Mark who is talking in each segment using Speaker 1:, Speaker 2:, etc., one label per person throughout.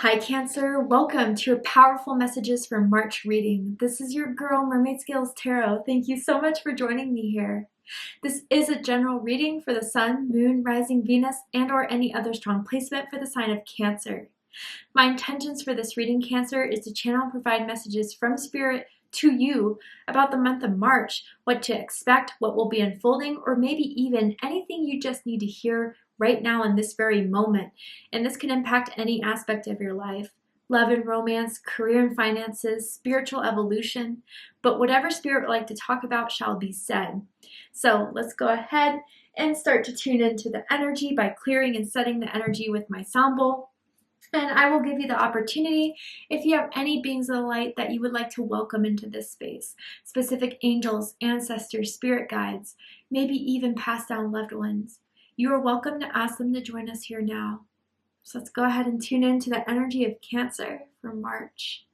Speaker 1: Hi Cancer, welcome to your powerful messages for March reading. This is your girl Mermaid Scales Tarot. Thank you so much for joining me here. This is a general reading for the Sun, Moon, Rising, Venus, and or any other strong placement for the sign of Cancer. My intentions for this reading, Cancer, is to channel and provide messages from Spirit to you about the month of March, what to expect, what will be unfolding, or maybe even anything you just need to hear right now in this very moment. And this can impact any aspect of your life: love and romance, career and finances, spiritual evolution. But whatever Spirit would like to talk about shall be said. So let's go ahead and start to tune into the energy by clearing and setting the energy with my sound bowl. And I will give you the opportunity, if you have any beings of the light that you would like to welcome into this space, specific angels, ancestors, spirit guides, maybe even passed down loved ones, you are welcome to ask them to join us here now. So let's go ahead and tune into the energy of Cancer for March.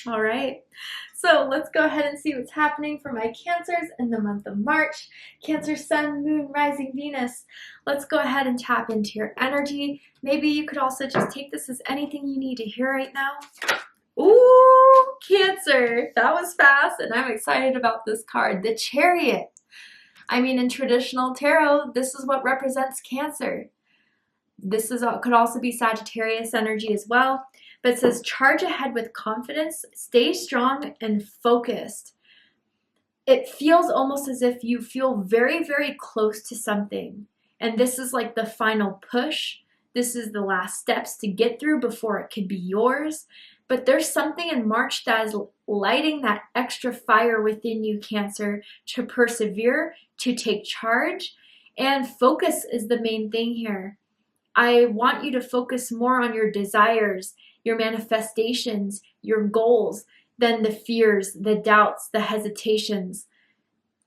Speaker 1: All right, so let's go ahead and see what's happening for my Cancers in the month of March. Cancer, Sun, Moon, Rising, Venus. Let's go ahead and tap into your energy. Maybe you could also just take this as anything you need to hear right now. Ooh, Cancer, that was fast, and I'm excited about this card, the Chariot. I mean, in traditional tarot, this is what represents Cancer. This could also be Sagittarius energy as well. But it says, charge ahead with confidence, stay strong and focused. It feels almost as if you feel very, very close to something. And this is like the final push. This is the last steps to get through before it could be yours. But there's something in March that is lighting that extra fire within you, Cancer, to persevere, to take charge. And focus is the main thing here. I want you to focus more on your desires, your manifestations, your goals, than the fears, the doubts, the hesitations.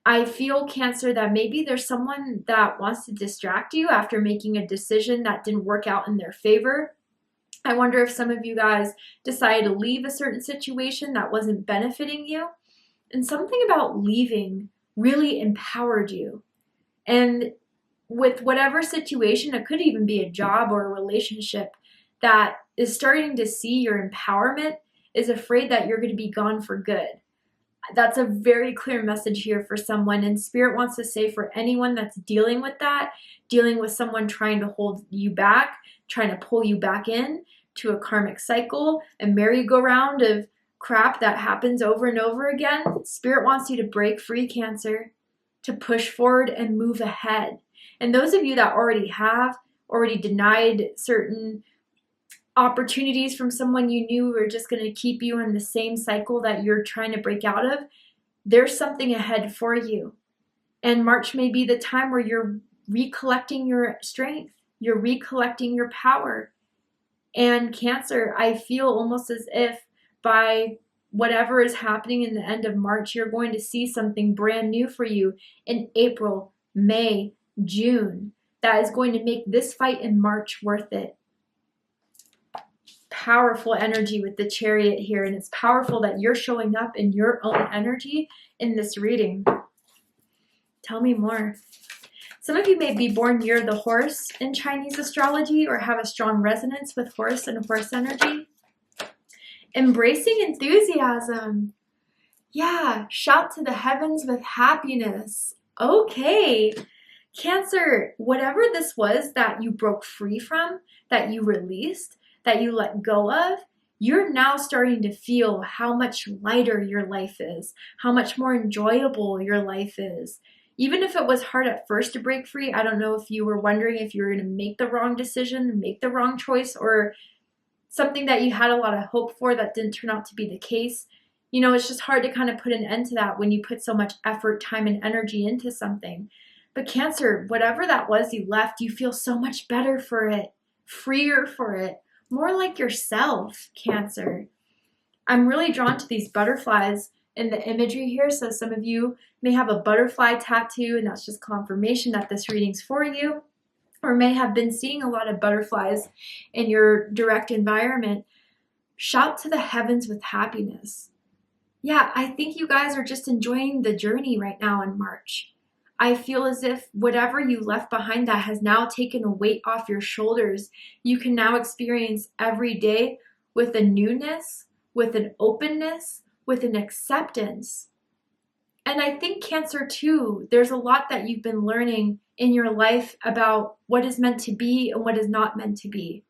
Speaker 1: I feel, Cancer, that maybe there's someone that wants to distract you after making a decision that didn't work out in their favor. I wonder if some of you guys decided to leave a certain situation that wasn't benefiting you. And something about leaving really empowered you. And with whatever situation, it could even be a job or a relationship that is starting to see your empowerment, is afraid that you're going to be gone for good. That's a very clear message here for someone, and Spirit wants to say for anyone that's dealing with that, dealing with someone trying to hold you back, trying to pull you back in to a karmic cycle, a merry-go-round of crap that happens over and over again. Spirit wants you to break free, Cancer, to push forward and move ahead. And those of you that already denied certain opportunities from someone you knew were just going to keep you in the same cycle that you're trying to break out of, there's something ahead for you. And March may be the time where you're recollecting your strength, you're recollecting your power. And Cancer, I feel almost as if by whatever is happening in the end of March, you're going to see something brand new for you in April, May, June, that is going to make this fight in March worth it. Powerful energy with the Chariot here, and it's powerful that you're showing up in your own energy in this reading. Tell me more. Some of you may be born near the horse in Chinese astrology or have a strong resonance with horse and horse energy. Embracing enthusiasm. Yeah, shout to the heavens with happiness. Okay. Cancer, whatever this was that you broke free from, that you released, that you let go of, you're now starting to feel how much lighter your life is, how much more enjoyable your life is. Even if it was hard at first to break free, I don't know if you were wondering if you were going to make the wrong decision, make the wrong choice, or something that you had a lot of hope for that didn't turn out to be the case. You know, it's just hard to kind of put an end to that when you put so much effort, time, and energy into something. But Cancer, whatever that was you left, you feel so much better for it, freer for it, more like yourself, Cancer. I'm really drawn to these butterflies in the imagery here. So some of you may have a butterfly tattoo, and that's just confirmation that this reading's for you, or may have been seeing a lot of butterflies in your direct environment. Shout to the heavens with happiness. Yeah, I think you guys are just enjoying the journey right now in March. I feel as if whatever you left behind that has now taken a weight off your shoulders. You can now experience every day with a newness, with an openness, with an acceptance. And I think Cancer too, there's a lot that you've been learning in your life about what is meant to be and what is not meant to be.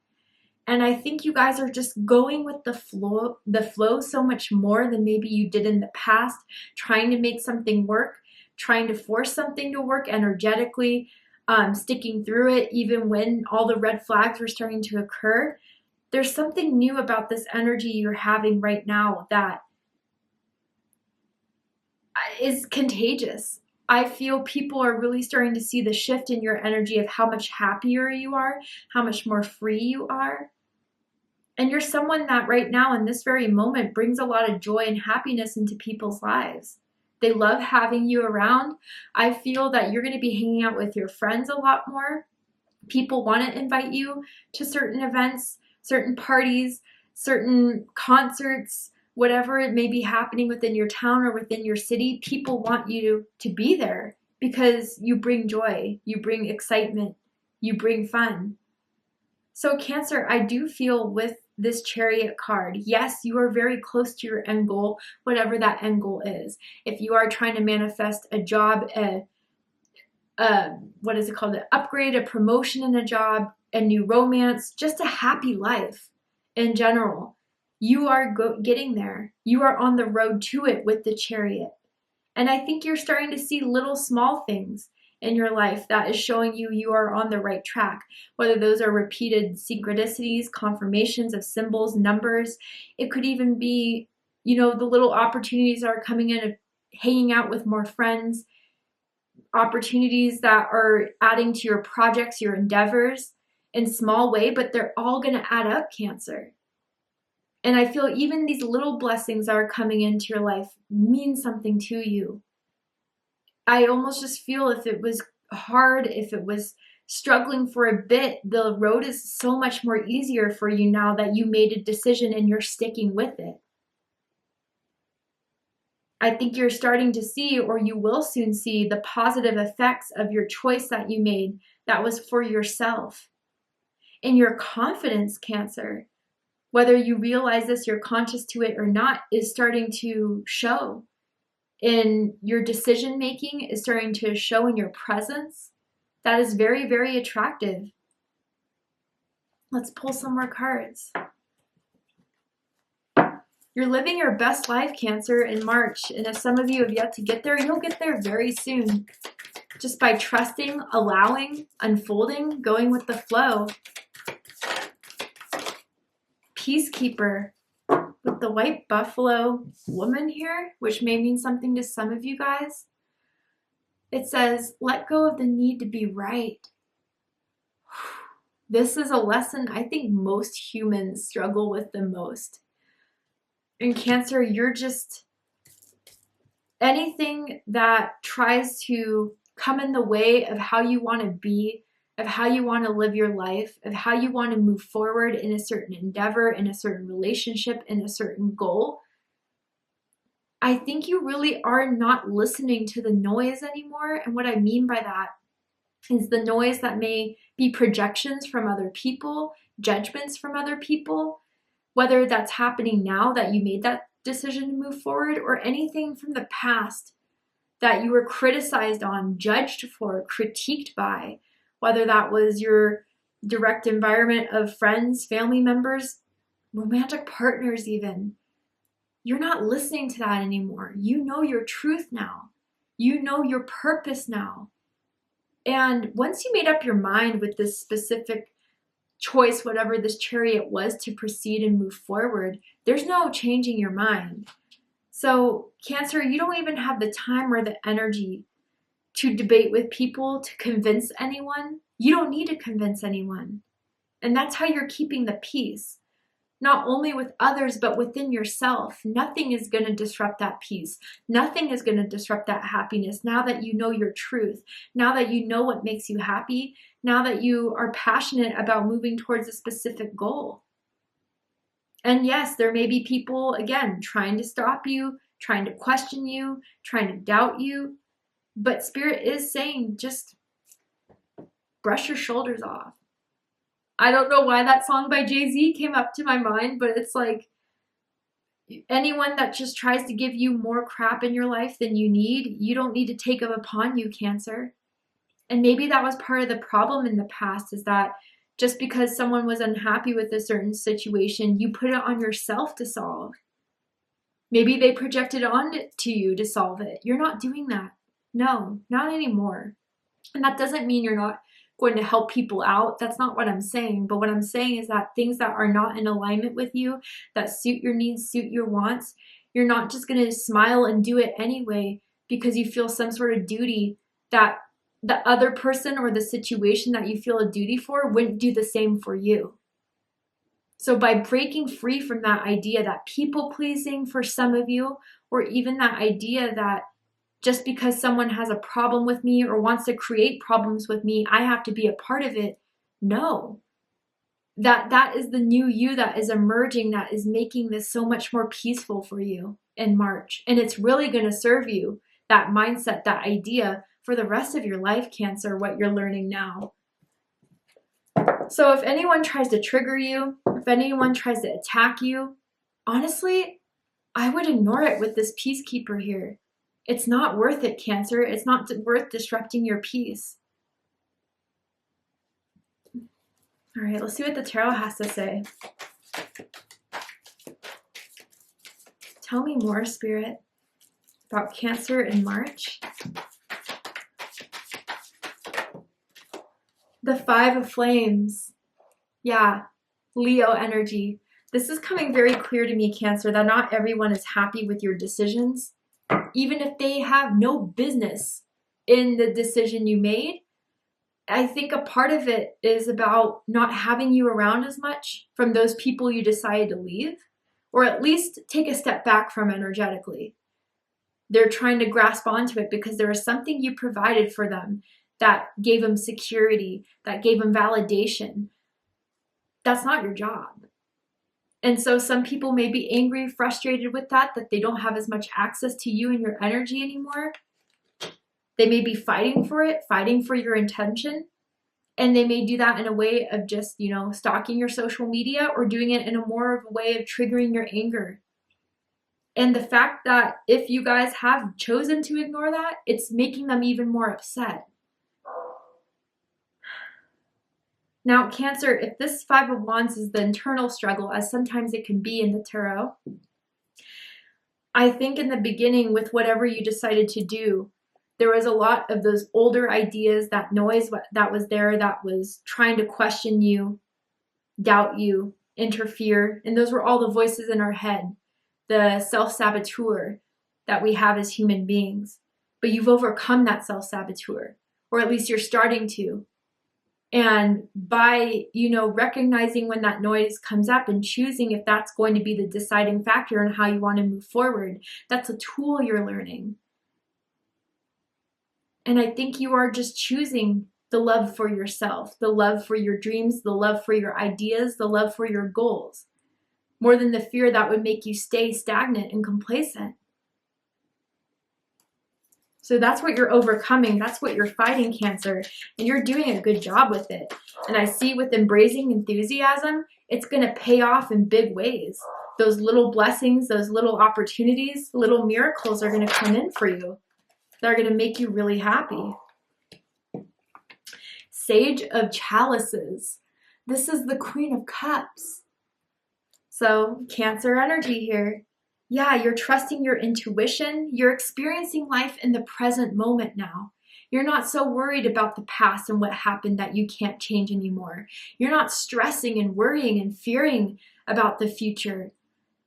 Speaker 1: And I think you guys are just going with the flow so much more than maybe you did in the past, trying to make something work, trying to force something to work energetically, sticking through it even when all the red flags were starting to occur. There's something new about this energy you're having right now that is contagious. I feel people are really starting to see the shift in your energy of how much happier you are, how much more free you are. And you're someone that right now in this very moment brings a lot of joy and happiness into people's lives. They love having you around. I feel that you're going to be hanging out with your friends a lot more. People want to invite you to certain events, certain parties, certain concerts, whatever it may be happening within your town or within your city. People want you to be there because you bring joy, you bring excitement, you bring fun. So Cancer, I do feel with this Chariot card, yes, you are very close to your end goal, whatever that end goal is. If you are trying to manifest a job, what is it called? An upgrade, a promotion in a job, a new romance, just a happy life in general. You are getting there. You are on the road to it with the Chariot. And I think you're starting to see little small things in your life that is showing you are on the right track. Whether those are repeated synchronicities, confirmations of symbols, numbers. It could even be, the little opportunities that are coming in of hanging out with more friends, opportunities that are adding to your projects, your endeavors in small way, but they're all going to add up, Cancer. And I feel even these little blessings that are coming into your life mean something to you. I almost just feel if it was hard, if it was struggling for a bit, the road is so much more easier for you now that you made a decision and you're sticking with it. I think you're starting to see, or you will soon see, the positive effects of your choice that you made that was for yourself. And your confidence, Cancer, whether you realize this, you're conscious to it or not, is starting to show in your decision making, is starting to show in your presence. That is very, very attractive. Let's pull some more cards. You're living your best life, Cancer, in March. And if some of you have yet to get there, you'll get there very soon. Just by trusting, allowing, unfolding, going with the flow. Peacekeeper with the white buffalo woman here, which may mean something to some of you guys. It says, let go of the need to be right. This is a lesson I think most humans struggle with the most. In Cancer, you're just anything that tries to come in the way of how you want to be, of how you want to live your life, of how you want to move forward in a certain endeavor, in a certain relationship, in a certain goal. I think you really are not listening to the noise anymore. And what I mean by that is the noise that may be projections from other people, judgments from other people, whether that's happening now that you made that decision to move forward, or anything from the past that you were criticized on, judged for, critiqued by, whether that was your direct environment of friends, family members, romantic partners even. You're not listening to that anymore. You know your truth now. You know your purpose now. And once you made up your mind with this specific choice, whatever this Chariot was, to proceed and move forward, there's no changing your mind. So Cancer, you don't even have the time or the energy to debate with people, to convince anyone. You don't need to convince anyone. And that's how you're keeping the peace. Not only with others, but within yourself. Nothing is going to disrupt that peace. Nothing is going to disrupt that happiness. Now that you know your truth, now that you know what makes you happy, now that you are passionate about moving towards a specific goal. And yes, there may be people, again, trying to stop you, trying to question you, trying to doubt you. But Spirit is saying, just brush your shoulders off. I don't know why that song by Jay-Z came up to my mind, but it's like, anyone that just tries to give you more crap in your life than you need, you don't need to take it upon you, Cancer. And maybe that was part of the problem in the past, is that just because someone was unhappy with a certain situation, you put it on yourself to solve. Maybe they projected on to you to solve it. You're not doing that. No, not anymore. And that doesn't mean you're not going to help people out. That's not what I'm saying. But what I'm saying is that things that are not in alignment with you, that suit your needs, suit your wants, you're not just going to smile and do it anyway because you feel some sort of duty that the other person or the situation that you feel a duty for wouldn't do the same for you. So by breaking free from that idea, that people pleasing for some of you, or even that idea that just because someone has a problem with me or wants to create problems with me, I have to be a part of it. No. That is the new you that is emerging, that is making this so much more peaceful for you in March. And it's really going to serve you, that mindset, that idea, for the rest of your life, Cancer, what you're learning now. So if anyone tries to trigger you, if anyone tries to attack you, honestly, I would ignore it with this peacekeeper here. It's not worth it, Cancer. It's not worth disrupting your peace. All right, let's see what the tarot has to say. Tell me more, Spirit, about Cancer in March. The Five of Flames. Yeah, Leo energy. This is coming very clear to me, Cancer, that not everyone is happy with your decisions. Even if they have no business in the decision you made, I think a part of it is about not having you around as much from those people you decided to leave, or at least take a step back from energetically. They're trying to grasp onto it because there was something you provided for them that gave them security, that gave them validation. That's not your job. And so some people may be angry, frustrated with that they don't have as much access to you and your energy anymore. They may be fighting for it, fighting for your intention. And they may do that in a way of just, stalking your social media, or doing it in a more of a way of triggering your anger. And the fact that if you guys have chosen to ignore that, it's making them even more upset. Now, Cancer, if this Five of Wands is the internal struggle, as sometimes it can be in the tarot, I think in the beginning, with whatever you decided to do, there was a lot of those older ideas, that noise that was there, that was trying to question you, doubt you, interfere. And those were all the voices in our head, the self-saboteur that we have as human beings. But you've overcome that self-saboteur, or at least you're starting to. And by, recognizing when that noise comes up and choosing if that's going to be the deciding factor in how you want to move forward, that's a tool you're learning. And I think you are just choosing the love for yourself, the love for your dreams, the love for your ideas, the love for your goals, more than the fear that would make you stay stagnant and complacent. So that's what you're overcoming. That's what you're fighting, Cancer. And you're doing a good job with it. And I see with embracing enthusiasm, it's going to pay off in big ways. Those little blessings, those little opportunities, little miracles are going to come in for you. They're going to make you really happy. Sage of Chalices. This is the Queen of Cups. So Cancer energy here. Yeah, you're trusting your intuition. You're experiencing life in the present moment now. You're not so worried about the past and what happened that you can't change anymore. You're not stressing and worrying and fearing about the future.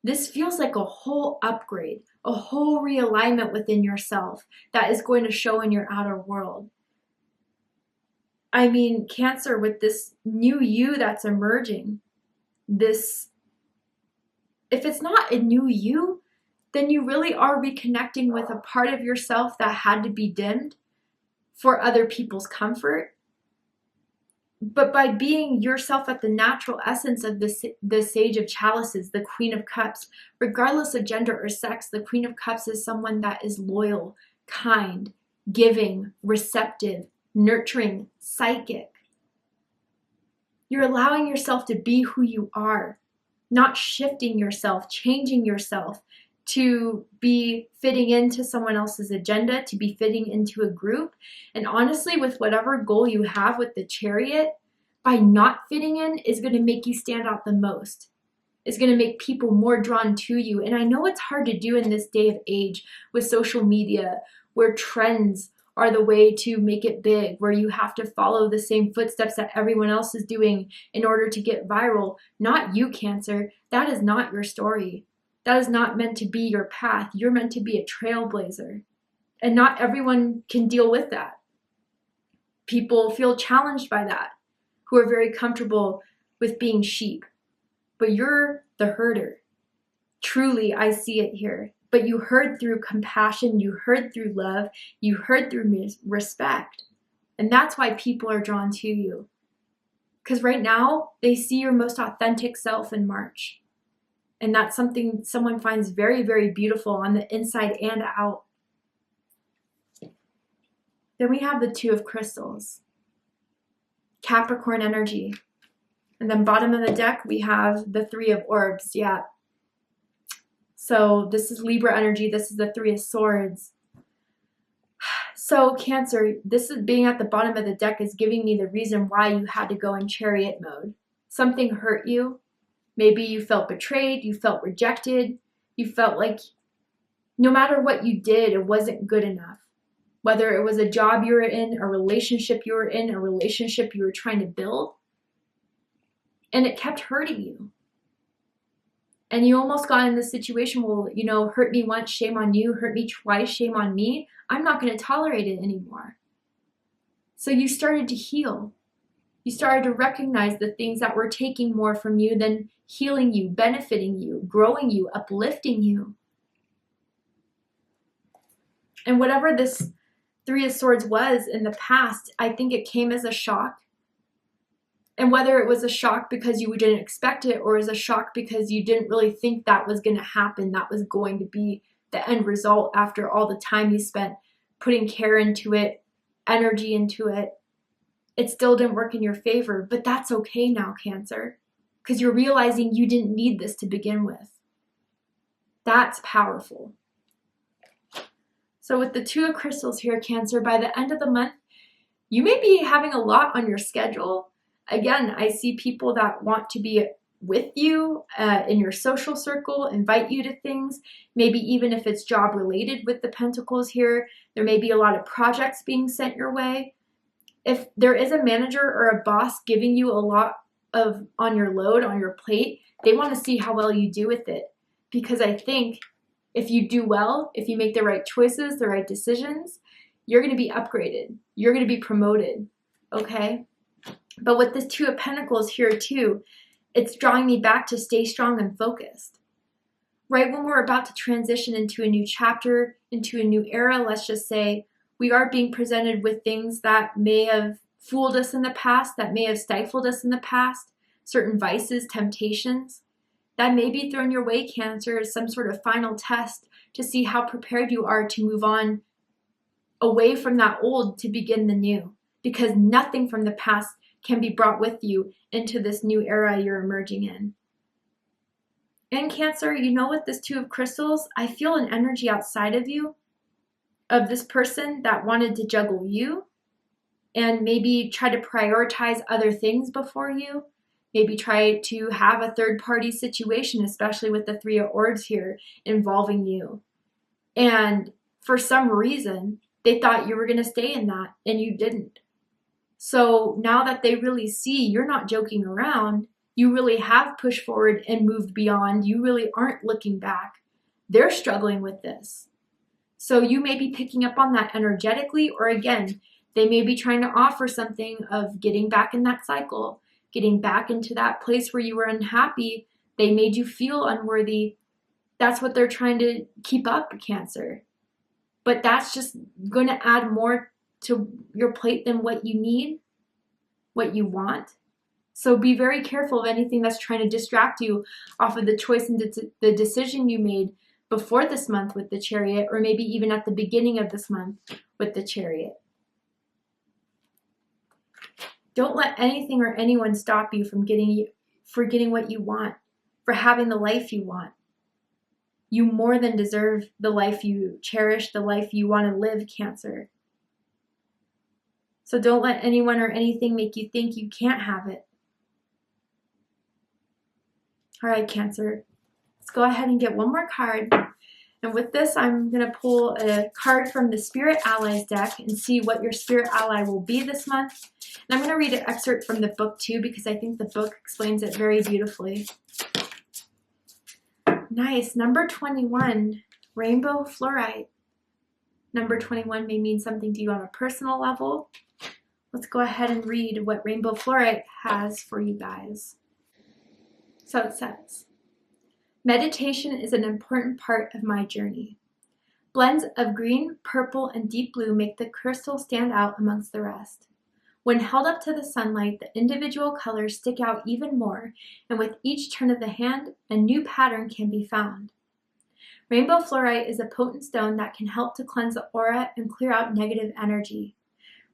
Speaker 1: This feels like a whole upgrade, a whole realignment within yourself that is going to show in your outer world. I mean, Cancer, with this new you that's emerging, this, if it's not a new you, then you really are reconnecting with a part of yourself that had to be dimmed for other people's comfort. But by being yourself at the natural essence of the Sage of Chalices, the Queen of Cups, regardless of gender or sex, the Queen of Cups is someone that is loyal, kind, giving, receptive, nurturing, psychic. You're allowing yourself to be who you are, not shifting yourself, changing yourself to be fitting into someone else's agenda, to be fitting into a group. And honestly, with whatever goal you have with the Chariot, by not fitting in is going to make you stand out the most. It's going to make people more drawn to you. And I know it's hard to do in this day of age with social media, where trends are the way to make it big, where you have to follow the same footsteps that everyone else is doing in order to get viral. Not you, Cancer. That is not your story. That is not meant to be your path. You're meant to be a trailblazer. And not everyone can deal with that. People feel challenged by that, who are very comfortable with being sheep. But you're the herder. Truly, I see it here. But you herd through compassion, you herd through love, you herd through respect. And that's why people are drawn to you. Because right now, they see your most authentic self in March. And that's something someone finds very, very beautiful on the inside and out. Then we have the Two of Crystals. Capricorn energy. And then bottom of the deck, we have the Three of Orbs. Yeah. So this is Libra energy. This is the Three of Swords. So Cancer, this is being at the bottom of the deck is giving me the reason why you had to go in Chariot mode. Something hurt you. Maybe you felt betrayed. You felt rejected. You felt like no matter what you did, it wasn't good enough. Whether it was a job you were in, a relationship you were in, a relationship you were trying to build. And it kept hurting you. And you almost got in this situation, well, you know, hurt me once, shame on you, hurt me twice, shame on me. I'm not going to tolerate it anymore. So you started to heal. You started to recognize the things that were taking more from you than healing you, benefiting you, growing you, uplifting you. And whatever this Three of Swords was in the past, I think it came as a shock. And whether it was a shock because you didn't expect it or as a shock because you didn't really think that was going to happen, that was going to be the end result after all the time you spent putting care into it, energy into it, it still didn't work in your favor. But that's okay now, Cancer, because you're realizing you didn't need this to begin with. That's powerful. So with the Two of Crystals here, Cancer, by the end of the month, you may be having a lot on your schedule. Again, I see people that want to be with you in your social circle, invite you to things, maybe even if it's job related with the Pentacles here, there may be a lot of projects being sent your way. If there is a manager or a boss giving you a lot of on your load, on your plate, they want to see how well you do with it. Because I think if you do well, if you make the right choices, the right decisions, you're going to be upgraded. You're going to be promoted, okay? But with this Two of Pentacles here too, it's drawing me back to stay strong and focused. Right when we're about to transition into a new chapter, into a new era, let's just say, we are being presented with things that may have fooled us in the past, that may have stifled us in the past, certain vices, temptations. That may be thrown your way, Cancer, as some sort of final test to see how prepared you are to move on away from that old to begin the new. Because nothing from the past can be brought with you into this new era you're emerging in. And Cancer, you know, with this Two of Crystals, I feel an energy outside of you, of this person that wanted to juggle you and maybe try to prioritize other things before you. Maybe try to have a third-party situation, especially with the Three of Orbs here involving you. And for some reason, they thought you were going to stay in that, and you didn't. So now that they really see you're not joking around, You really have pushed forward and moved beyond. You really aren't looking back. They're struggling with this. So you may be picking up on that energetically, or again, they may be trying to offer something of getting back in that cycle, getting back into that place where you were unhappy. They made you feel unworthy. That's what they're trying to keep up, Cancer. But that's just going to add more to your plate than what you need, what you want. So be very careful of anything that's trying to distract you off of the choice and the decision you made before this month with the Chariot, or maybe even at the beginning of this month with the Chariot. Don't let anything or anyone stop you from getting what you want, for having the life you want. You more than deserve the life you cherish, the life you want to live, Cancer. So don't let anyone or anything make you think you can't have it. All right, Cancer. Let's go ahead and get one more card. And with this, I'm going to pull a card from the Spirit Allies deck and see what your Spirit Ally will be this month. And I'm going to read an excerpt from the book too, because I think the book explains it very beautifully. Nice. Number 21, Rainbow Fluorite. Number 21 may mean something to you on a personal level. Let's go ahead and read what Rainbow Fluorite has for you guys. So it says, meditation is an important part of my journey. Blends of green, purple, and deep blue make the crystal stand out amongst the rest. When held up to the sunlight, the individual colors stick out even more, and with each turn of the hand, a new pattern can be found. Rainbow Fluorite is a potent stone that can help to cleanse the aura and clear out negative energy.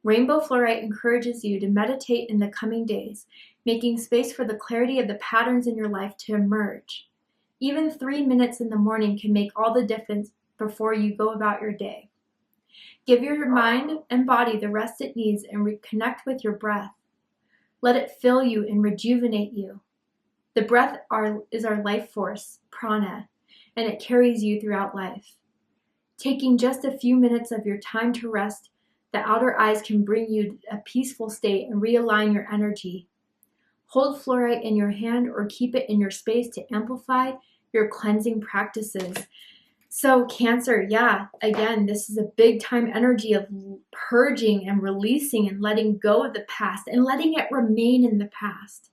Speaker 1: Rainbow Fluorite encourages you to meditate in the coming days, making space for the clarity of the patterns in your life to emerge. Even 3 minutes in the morning can make all the difference before you go about your day. Give your mind and body the rest it needs and reconnect with your breath. Let it fill you and rejuvenate you. The breath is our life force, prana, and it carries you throughout life. Taking just a few minutes of your time to rest, the outer eyes can bring you a peaceful state and realign your energy. Hold fluorite in your hand or keep it in your space to amplify your cleansing practices. So Cancer, yeah, again, this is a big time energy of purging and releasing and letting go of the past and letting it remain in the past.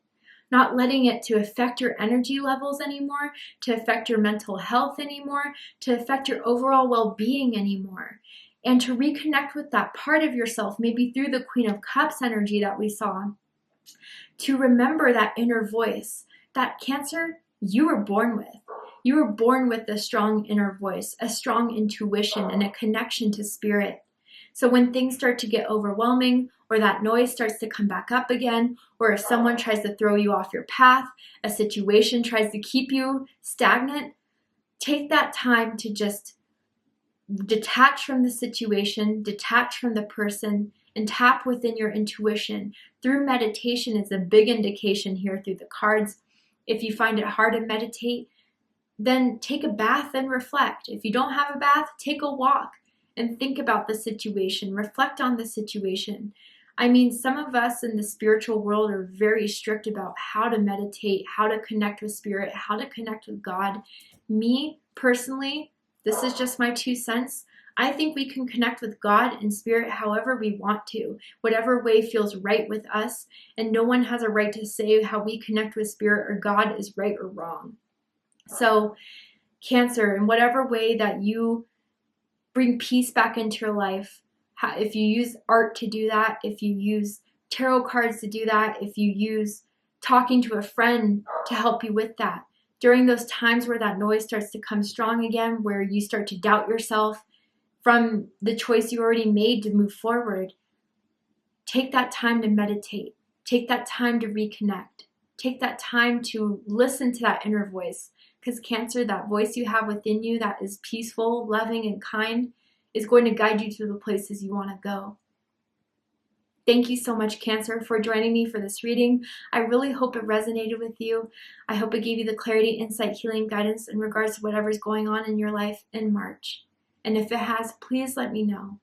Speaker 1: Not letting it to affect your energy levels anymore, to affect your mental health anymore, to affect your overall well-being anymore. And to reconnect with that part of yourself, maybe through the Queen of Cups energy that we saw. To remember that inner voice, that Cancer you were born with. You were born with a strong inner voice, a strong intuition, and a connection to spirit. So when things start to get overwhelming, or that noise starts to come back up again, or if someone tries to throw you off your path, a situation tries to keep you stagnant, take that time to just detach from the situation, detach from the person, and tap within your intuition. Through meditation is a big indication here through the cards. If you find it hard to meditate, then take a bath and reflect. If you don't have a bath, take a walk and think about the situation, reflect on the situation. I mean, some of us in the spiritual world are very strict about how to meditate, how to connect with spirit, how to connect with God. Me, personally, this is just my 2 cents. I think we can connect with God and spirit however we want to, whatever way feels right with us, and no one has a right to say how we connect with spirit or God is right or wrong. So, Cancer, in whatever way that you bring peace back into your life, if you use art to do that, if you use tarot cards to do that, if you use talking to a friend to help you with that, during those times where that noise starts to come strong again, where you start to doubt yourself from the choice you already made to move forward, take that time to meditate. Take that time to reconnect. Take that time to listen to that inner voice. Because Cancer, that voice you have within you that is peaceful, loving, and kind is going to guide you to the places you want to go. Thank you so much, Cancer, for joining me for this reading. I really hope it resonated with you. I hope it gave you the clarity, insight, healing, guidance in regards to whatever's going on in your life in March. And if it has, please let me know.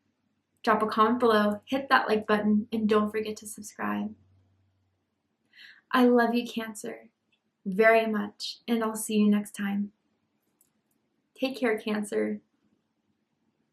Speaker 1: Drop a comment below, hit that like button, and don't forget to subscribe. I love you, Cancer. very much, and I'll see you next time. Take care, Cancer.